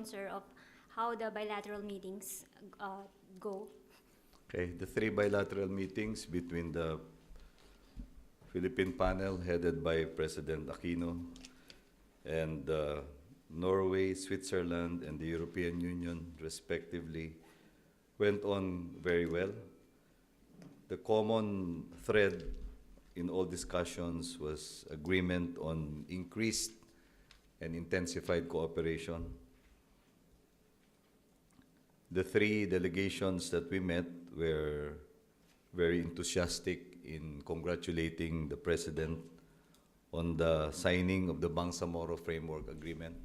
sir, of how the bilateral meetings go? Okay, the 3 bilateral meetings between the Philippine panel headed by President Aquino and Norway, Switzerland, and the European Union, respectively, went on very well. The common thread in all discussions was agreement on increased and intensified cooperation. The 3 delegations that we met were very enthusiastic in congratulating the President on the signing of the Bangsamoro Framework Agreement.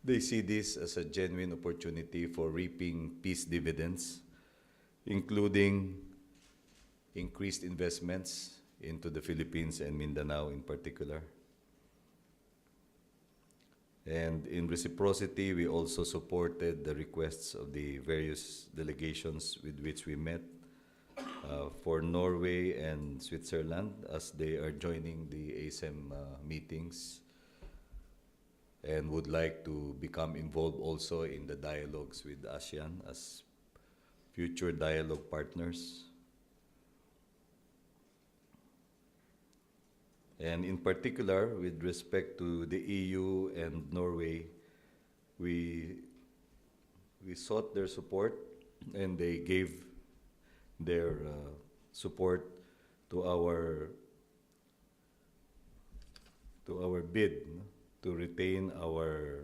They see this as a genuine opportunity for reaping peace dividends, including increased investments into the Philippines and Mindanao in particular. And in reciprocity, we also supported the requests of the various delegations with which we met for Norway and Switzerland as they are joining the ASEM meetings and would like to become involved also in the dialogues with ASEAN as future dialogue partners. And in particular, with respect to the EU and Norway, we sought their support, and they gave their support to our bid to retain our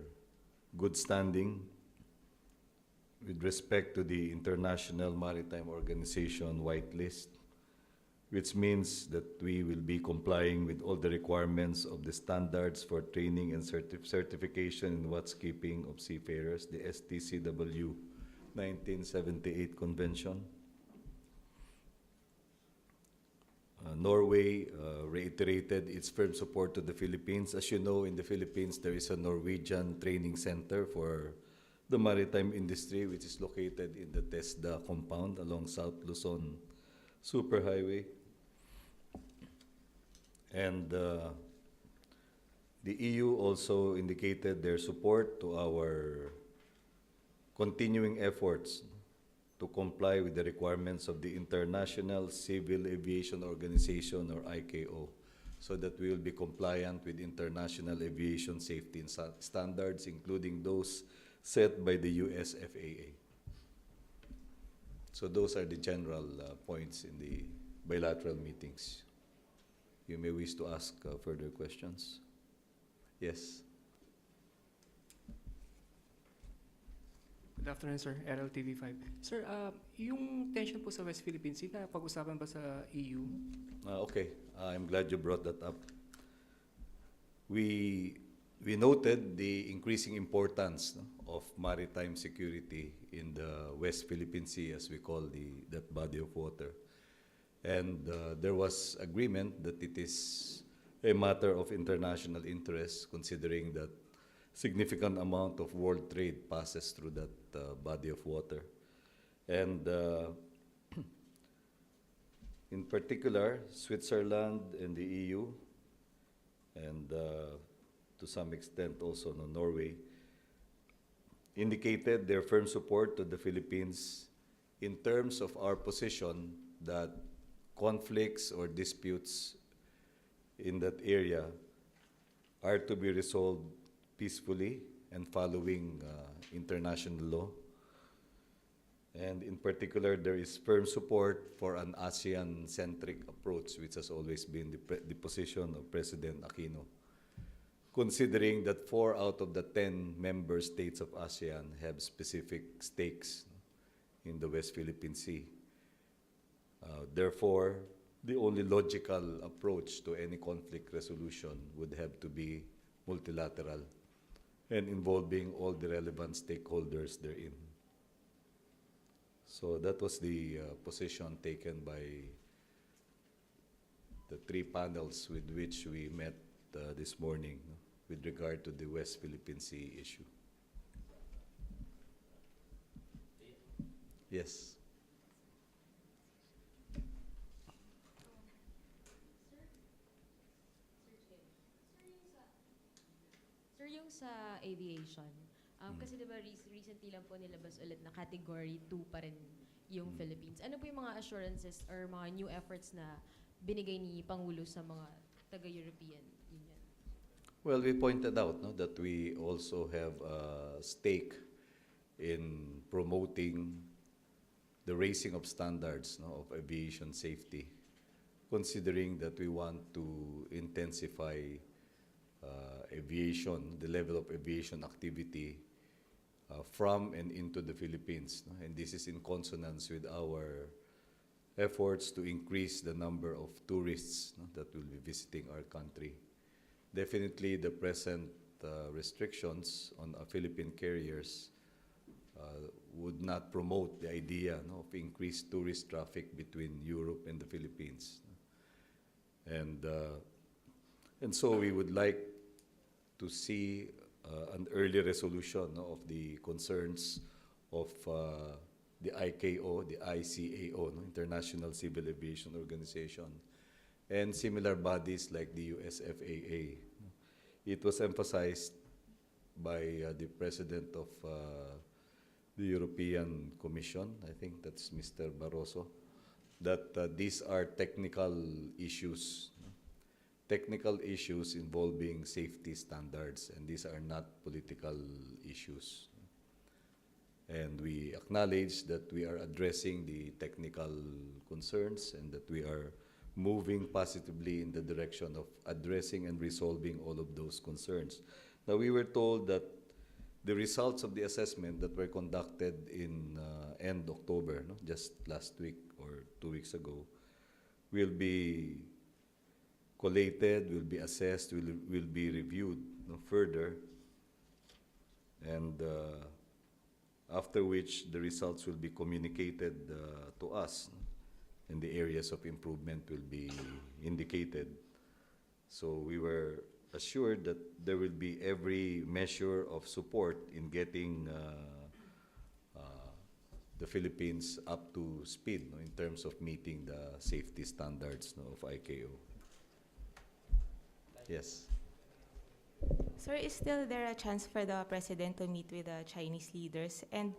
good standing with respect to the International Maritime Organization whitelist, which means that we will be complying with all the requirements of the standards for training and certification in watchkeeping of seafarers, the STCW 1978 Convention. Norway reiterated its firm support to the Philippines. As you know, in the Philippines, there is a Norwegian training center for the maritime industry, which is located in the TESDA compound along South Luzon Superhighway. And the EU also indicated their support to our continuing efforts to comply with the requirements of the International Civil Aviation Organization, or ICAO, so that we will be compliant with international aviation safety and standards, including those set by the US FAA. So those are the general points in the bilateral meetings. You may wish to ask further questions. Yes. Good afternoon, sir. RLTV5. Sir, yung tension po sa West Philippine Sea, pag-usapan ba sa EU? Okay, I'm glad you brought that up. We noted the increasing importance of maritime security in the West Philippine Sea, as we call that body of water. And there was agreement that it is a matter of international interest, considering that significant amount of world trade passes through that body of water. And in particular, Switzerland and the EU, and to some extent also Norway, indicated their firm support to the Philippines in terms of our position that conflicts or disputes in that area are to be resolved peacefully and following international law. And in particular, there is firm support for an ASEAN-centric approach, which has always been the position of President Aquino, considering that 4 out of the 10 member states of ASEAN have specific stakes in the West Philippine Sea. Therefore, the only logical approach to any conflict resolution would have to be multilateral and involving all the relevant stakeholders therein. So that was the position taken by the 3 panels with which we met this morning with regard to the West Philippine Sea issue. Yes. Sir, yung sa aviation, Kasi diba recently lang po nilabas ulit na category 2 pa rin yung Philippines. Ano po yung mga assurances or mga new efforts na binigay ni Pangulo sa mga taga-European Union? Well, we pointed out no, that we also have a stake in promoting the raising of standards no, of aviation safety, considering that we want to intensify aviation, the level of aviation activity from and into the Philippines. No? And this is in consonance with our efforts to increase the number of tourists no, that will be visiting our country. Definitely, the present restrictions on Philippine carriers would not promote the idea no, of increased tourist traffic between Europe and the Philippines. And so we would like to see an early resolution no, of the concerns of the ICAO, the ICAO, no, International Civil Aviation Organization, and similar bodies like the USFAA. It was emphasized by the President of the European Commission, I think that's Mr. Barroso, that these are technical issues involving safety standards, and these are not political issues. And we acknowledge that we are addressing the technical concerns and that we are moving positively in the direction of addressing and resolving all of those concerns. Now, we were told that the results of the assessment that were conducted in end October, no, just last week or 2 weeks ago, will be collated, will be assessed, will be reviewed no, further, and after which the results will be communicated to us, and the areas of improvement will be indicated. So we were assured that there will be every measure of support in getting the Philippines up to speed no, in terms of meeting the safety standards no, of ICAO. Yes. Sir, is still there a chance for the President to meet with the Chinese leaders? And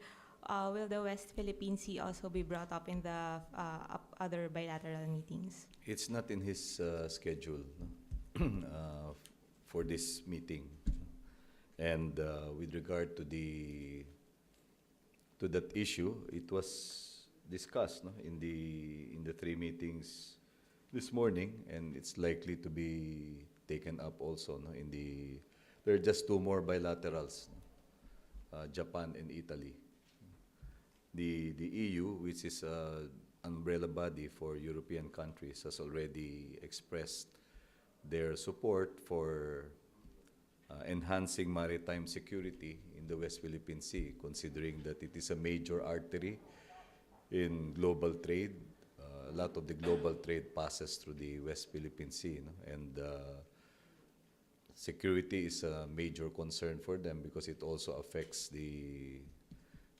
will the West Philippine Sea also be brought up in the other bilateral meetings? It's not in his schedule no, for this meeting. And with regard to that issue, it was discussed no, in the 3 meetings this morning, and it's likely to be taken up also no, there are just 2 more bilaterals, Japan and Italy. The EU, which is an umbrella body for European countries, has already expressed their support for enhancing maritime security in the West Philippine Sea, considering that it is a major artery in global trade. A lot of the global trade passes through the West Philippine Sea, no? And security is a major concern for them because it also affects the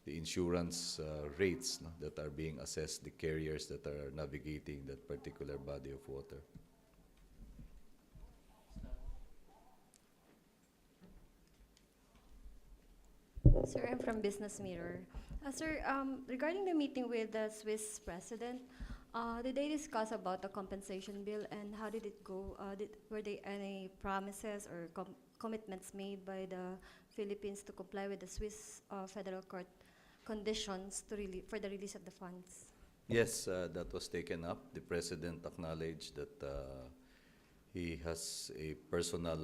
insurance rates no, that are being assessed, the carriers that are navigating that particular body of water. Sir, I'm from Business Mirror. Sir, regarding the meeting with the Swiss president, did they discuss about the compensation bill and how did it go? Were there any promises or commitments made by the Philippines to comply with the Swiss Federal Court conditions for the release of the funds? Yes, that was taken up. The President acknowledged that he has a personal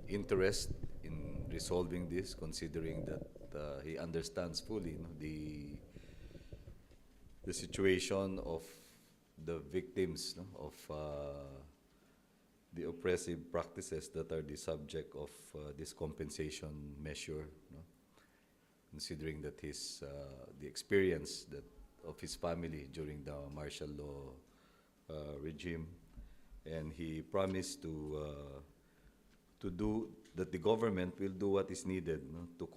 interest in resolving this, considering that he understands fully no, the situation of the victims no, of the oppressive practices that are the subject of this compensation measure, no? Considering that the experience of his family during the martial law regime, and he promised to do that the government will do what is needed no, to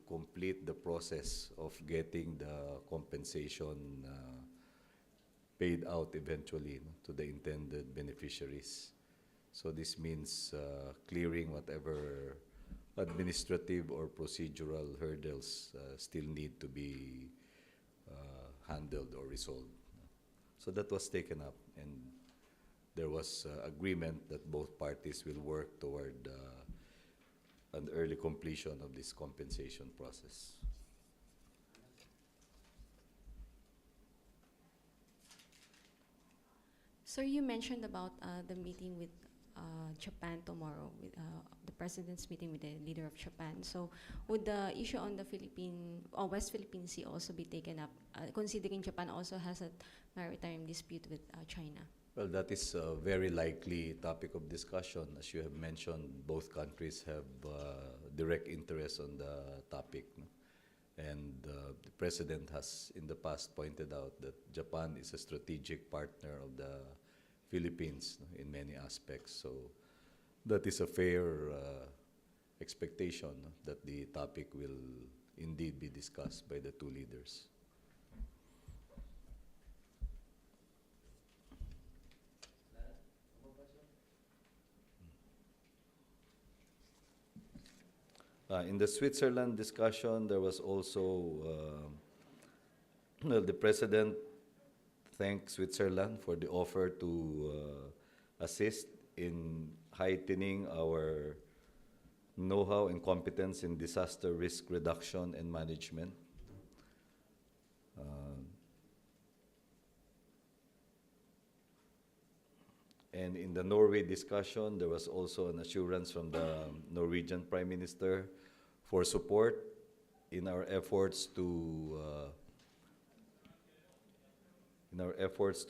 complete the process of getting the compensation paid out eventually no, to the intended beneficiaries. So this means clearing whatever administrative or procedural hurdles still need to be handled or resolved. So that was taken up, and there was agreement that both parties will work toward an early completion of this compensation process. Sir, you mentioned about the meeting with Japan tomorrow, with the president's meeting with the leader of Japan. So, would the issue on the West Philippine Sea also be taken up, considering Japan also has a maritime dispute with China? Well, that is a very likely topic of discussion. As you have mentioned, both countries have direct interest on the topic. No? And the President has in the past pointed out that Japan is a strategic partner of the Philippines, no, in many aspects. So that is a fair expectation, no, that the topic will indeed be discussed by the two leaders. In the Switzerland discussion, there was also, well, the President thanked Switzerland for the offer to assist in heightening our know-how and competence in disaster risk reduction and management. And in the Norway discussion, there was also an assurance from the Norwegian Prime Minister for support in our efforts to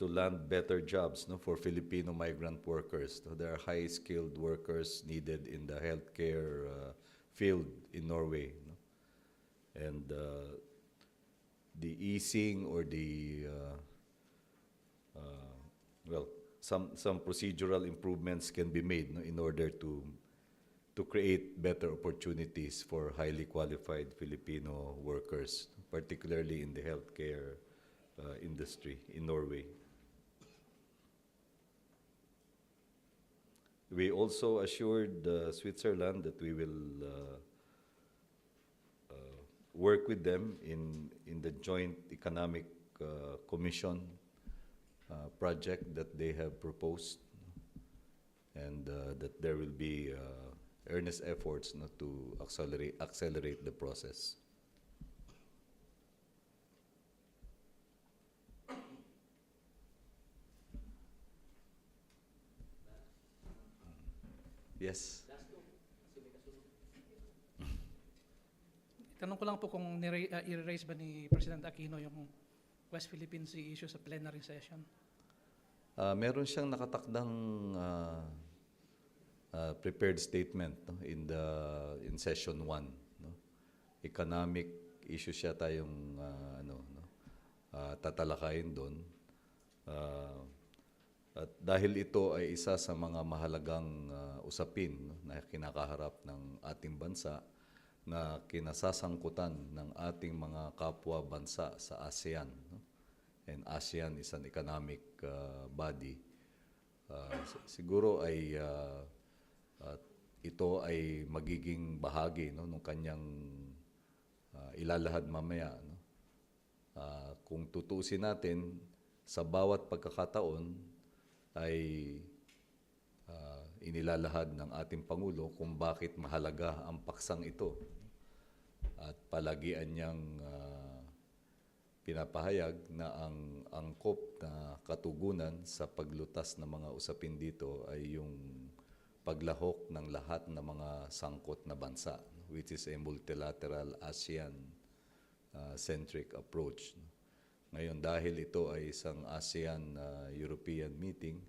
land better jobs, no, for Filipino migrant workers. So there are high-skilled workers needed in the healthcare field in Norway. No? And the easing or the well, some procedural improvements can be made, no, in order to create better opportunities for highly qualified Filipino workers, particularly in the healthcare industry in Norway. We also assured Switzerland that we will work with them in the Joint Economic Commission project that they have proposed, and that there will be earnest efforts, no, to accelerate the process. Yes. Tanong ko lang po kung i-raise ba ni President Aquino yung West Philippine Sea issue sa plenary session. Meron siyang nakatakdang prepared statement, no, in session 1, no? Economic issues siya tayong tatalakayin doon. At dahil ito ay isa sa mga mahalagang usapin, no, na kinakaharap ng ating bansa, na kinasasangkutan ng ating mga kapwa bansa sa ASEAN, no? And ASEAN is an economic body. Siguro ay ito ay magiging bahagi, no, ng kanyang ilalahad mamaya, no? Kung tutuusin natin, sa bawat pagkakataon ay inilalahad ng ating Pangulo kung bakit mahalaga ang paksang ito. At palagian niyang pinapahayag na ang angkop na katugunan sa paglutas ng mga usapin dito ay yung paglahok ng lahat ng mga sangkot na bansa, which is a multilateral ASEAN-centric approach. Ngayon, dahil ito ay isang ASEAN-European meeting,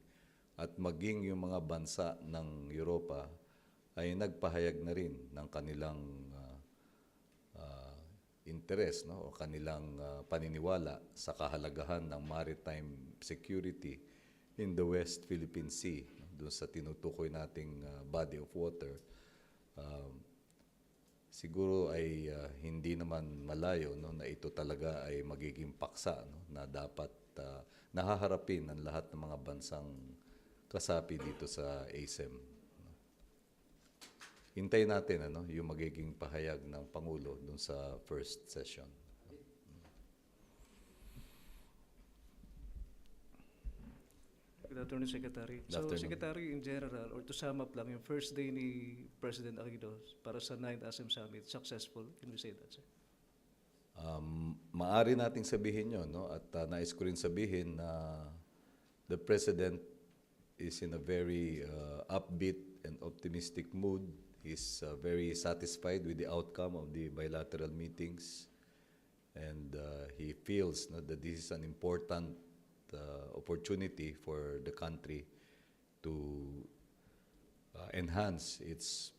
at maging yung mga bansa ng Europa ay nagpahayag na rin ng kanilang interest, no, o kanilang paniniwala sa kahalagahan ng maritime security in the West Philippine Sea, no, doon sa tinutukoy nating body of water. Siguro ay hindi naman malayo, no, na ito talaga ay magiging paksa, no, na dapat nahaharapin ng lahat ng mga bansang kasapi dito sa ASEM. hintayin natin yung magiging pahayag ng Pangulo dun sa first session. Good afternoon, Secretary. Good afternoon. So, Secretary, in general, or to sum up lang, yung first day ni President Aquino para sa 9th ASEM Summit, successful. Can we say that, sir? Maari nating sabihin yun, no? At nais ko rin sabihin na the President is in a very upbeat and optimistic mood. He's very satisfied with the outcome of the bilateral meetings. And he feels that this is an important opportunity for the country to enhance its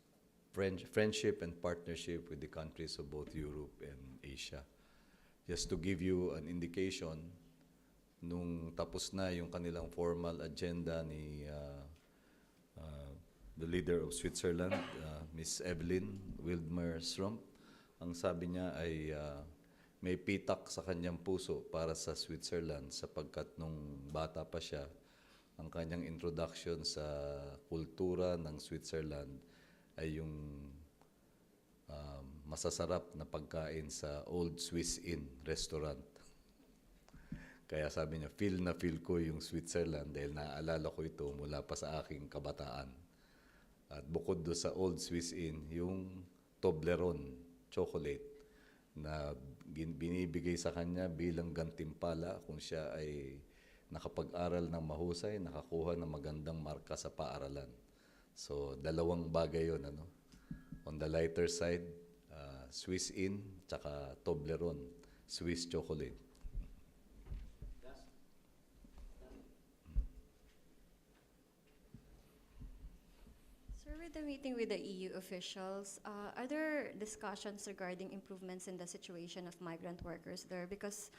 friendship and partnership with the countries of both Europe and Asia. Just to give you an indication, nung tapos na yung kanilang formal agenda ni the leader of Switzerland, Miss Evelyn Wildmer-Strump, ang sabi niya ay may pitak sa kanyang puso para sa Switzerland sapagkat nung bata pa siya, ang kanyang introduction sa kultura ng Switzerland ay yung masasarap na pagkain sa Old Swiss Inn restaurant. Kaya sabi niya, feel na feel ko yung Switzerland dahil naaalala ko ito mula pa sa aking kabataan. At bukod do sa Old Swiss Inn, yung Toblerone chocolate na binibigay sa kanya bilang gantimpala kung siya ay nakapag-aral ng mahusay, nakakuha ng magandang marka sa paaralan. So, dalawang bagay yun, On the lighter side, Swiss Inn, tsaka Toblerone, Swiss chocolate. Sir, with the meeting with the EU officials, are there discussions regarding improvements in the situation of migrant workers there? Because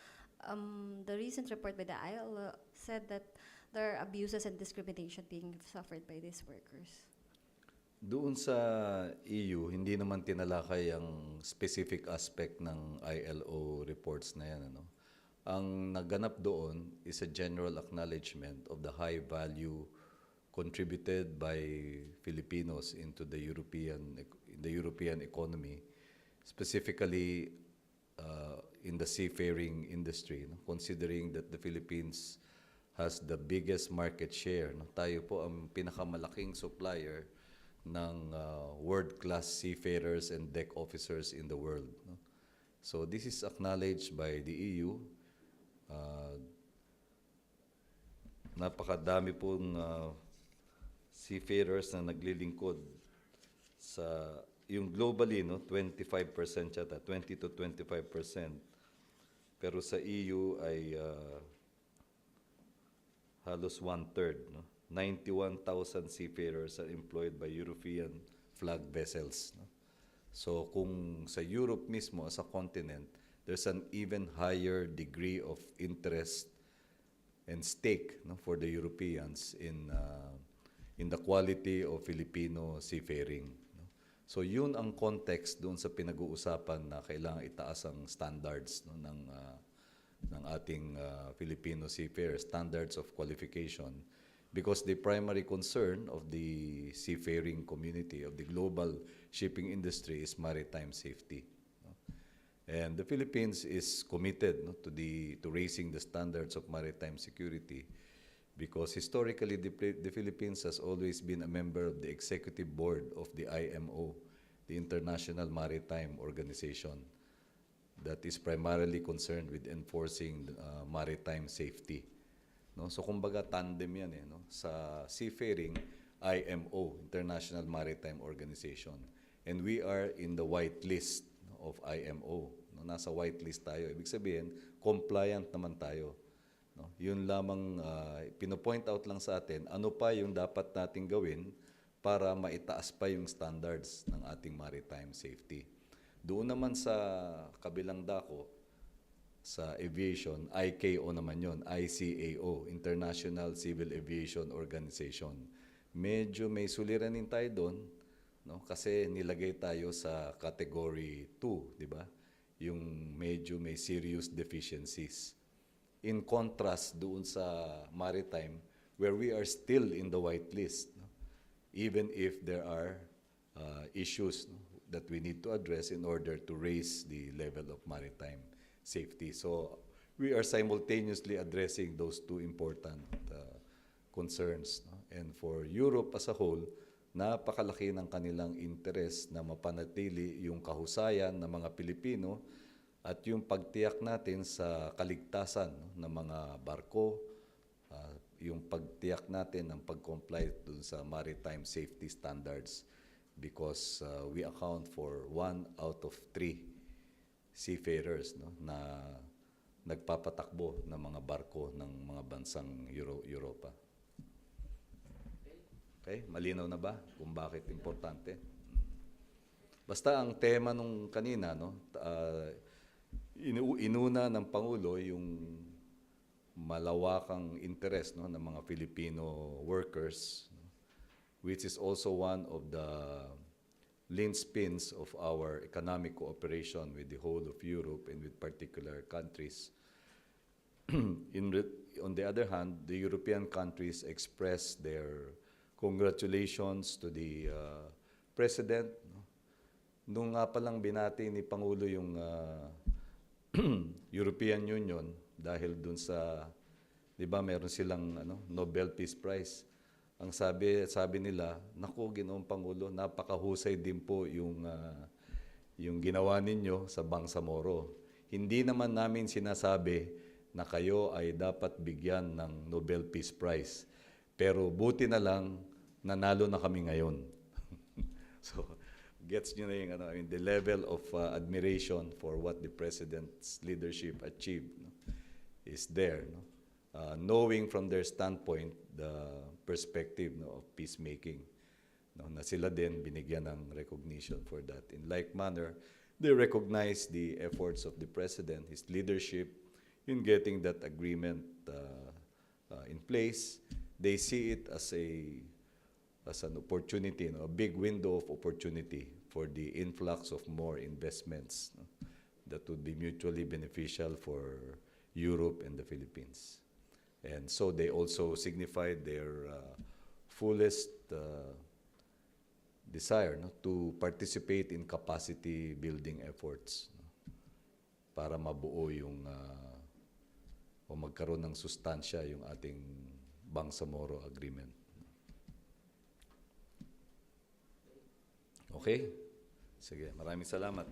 the recent report by the ILO said that there are abuses and discrimination being suffered by these workers. Doon sa EU, hindi naman tinalakay ang specific aspect ng ILO reports na yan. Ang naganap doon is a general acknowledgement of the high value contributed by Filipinos into the European economy, specifically in the seafaring industry. Considering that the Philippines has the biggest market share. Tayo po ang pinakamalaking supplier ng world-class seafarers and deck officers in the world. So this is acknowledged by the EU. Napakadami pong seafarers na naglilingkod sa yung globally 25% yata, 20 to 25%. Pero sa EU ay halos 1/3, 91,000 seafarers are employed by European flag vessels. So kung sa Europe mismo as a continent, there's an even higher degree of interest and stake for the Europeans in the quality of Filipino seafaring. So yun ang context doon sa pinag-uusapan na kailangan itaas ang standards ng ating Filipino seafarers, standards of qualification. Because the primary concern of the seafaring community, of the global shipping industry, is maritime safety. And the Philippines is committed to raising the standards of maritime security because historically the Philippines has always been a member of the executive board of the IMO, the International Maritime Organization, that is primarily concerned with enforcing maritime safety. So kumbaga tandem yan sa seafaring, IMO, International Maritime Organization. And we are in the white list of IMO. Nasa white list tayo. Ibig sabihin, compliant naman tayo. Yun lamang pino-point out lang sa atin, ano pa yung dapat nating gawin para maitaas pa yung standards ng ating maritime safety. Doon naman sa kabilang dako, sa aviation, ICAO naman yon, ICAO, International Civil Aviation Organization. Medyo may suliranin tayo doon, kasi nilagay tayo sa category 2, di ba? Yung medyo may serious deficiencies. In contrast doon sa maritime, where we are still in the white list, even if there are issues, no, that we need to address in order to raise the level of maritime safety. So we are simultaneously addressing those two important concerns, no? And for Europe as a whole, napakalaki ng kanilang interest na mapanatili yung kahusayan ng mga Pilipino at yung pagtiyak natin sa kaligtasan, no, ng mga barko, yung pagtiyak natin ng pag-comply dun sa maritime safety standards, because we account for 1 out of 3 seafarers, no, na nagpapatakbo ng mga barko ng mga bansang Europa. Okay, malinaw na ba kung bakit importante? Basta ang tema nung kanina, no, inuna ng Pangulo yung malawakang interest, no, ng mga Filipino workers, no, which is also one of the linchpins of our economic cooperation with the whole of Europe and with particular countries. On the other hand, the European countries expressed their congratulations to the President. Nung nga palang binati ni Pangulo yung European Union dahil dun sa, di ba, meron silang Nobel Peace Prize. Ang sabi nila, naku, Ginoong Pangulo, napakahusay din po yung ginawa ninyo sa Bangsamoro. Hindi naman namin sinasabi na kayo ay dapat bigyan ng Nobel Peace Prize. Pero buti na lang, nanalo na kami ngayon. So, gets nyo na yung, the level of admiration for what the President's leadership achieved, no, is there. No? Knowing from their standpoint the perspective, no, of peacemaking, no, na sila din binigyan ng recognition for that. In like manner, they recognize the efforts of the President, his leadership in getting that agreement in place. They see it as an opportunity, no, a big window of opportunity for the influx of more investments, no, that would be mutually beneficial for Europe and the Philippines. And so they also signified their fullest desire, no, to participate in capacity building efforts, no, para mabuo yung o magkaroon ng sustansya yung ating Bangsamoro Agreement. Okay? Sige, maraming salamat.